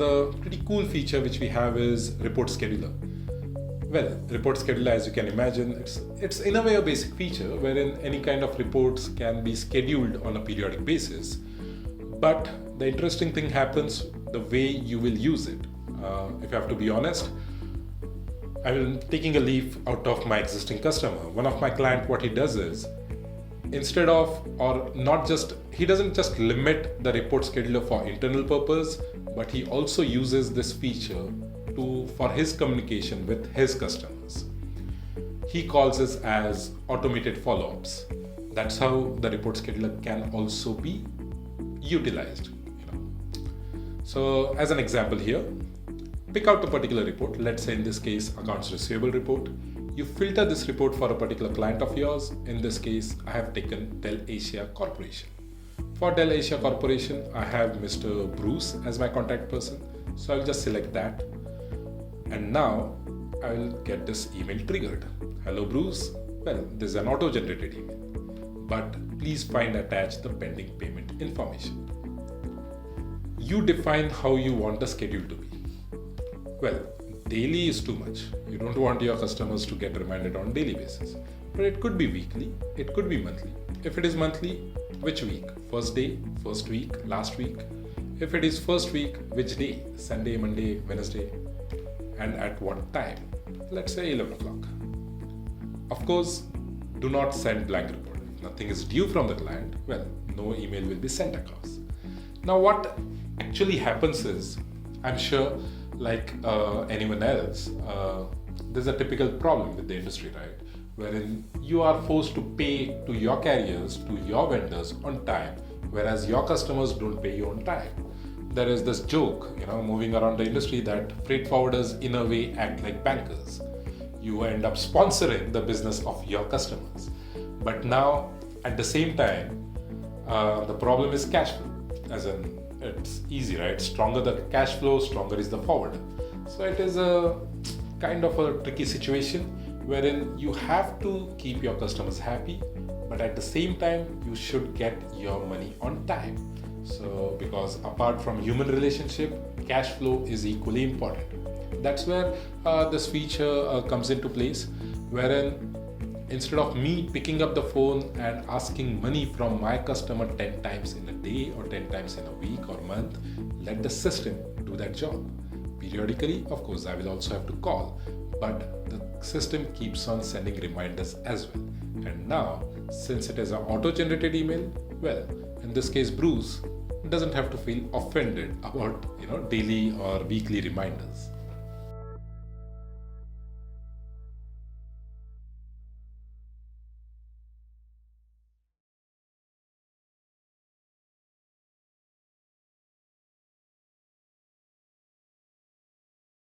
another pretty cool feature which we have is report scheduler. Well, report scheduler, as you can imagine, it's in a way a basic feature wherein any kind of reports can be scheduled on a periodic basis. But the interesting thing happens the way you will use it. If I have to be honest, I will taking a leaf out of my existing customer. One of my client, what he does is, instead of, or not just, he doesn't just limit the report scheduler for internal purpose, but he also uses this feature for his communication with his customers. He calls this as automated follow-ups. That's how the report scheduler can also be utilized. So as an example here, pick out a particular report. Let's say in this case, accounts receivable report. You filter this report for a particular client of yours. In this case, I have taken Dell Asia Corporation. For Dell Asia Corporation, I have Mr. Bruce as my contact person. So I'll just select that. And now I will get this email triggered. Hello Bruce. Well, this is an auto-generated email, but please find attached the pending payment information. You define how you want the schedule to be. Well, daily is too much. You don't want your customers to get reminded on daily basis, but it could be weekly, it could be monthly. If it is monthly, which week? First day, first week, last week? If it is first week, which day? Sunday, Monday, Wednesday? And at what time? Let's say 11 o'clock. Of course, do not send blank report. If nothing is due from the client, well, no email will be sent across. Now what actually happens is, I'm sure like anyone else, there's a typical problem with the industry, right? Wherein you are forced to pay to your carriers, to your vendors on time, whereas your customers don't pay you on time. There is this joke, moving around the industry that freight forwarders in a way act like bankers. You end up sponsoring the business of your customers. But now, at the same time, the problem is cash flow. As in, it's easy, right? Stronger the cash flow, stronger is the forwarder. So it is a kind of a tricky situation wherein you have to keep your customers happy, but at the same time, you should get your money on time. So, because apart from human relationship, cash flow is equally important. That's where this feature comes into place, wherein instead of me picking up the phone and asking money from my customer 10 times in a day or 10 times in a week or month, let the system do that job. Periodically, of course, I will also have to call, but the system keeps on sending reminders as well. And now, since it is an auto-generated email, well, in this case, Bruce doesn't have to feel offended about daily or weekly reminders.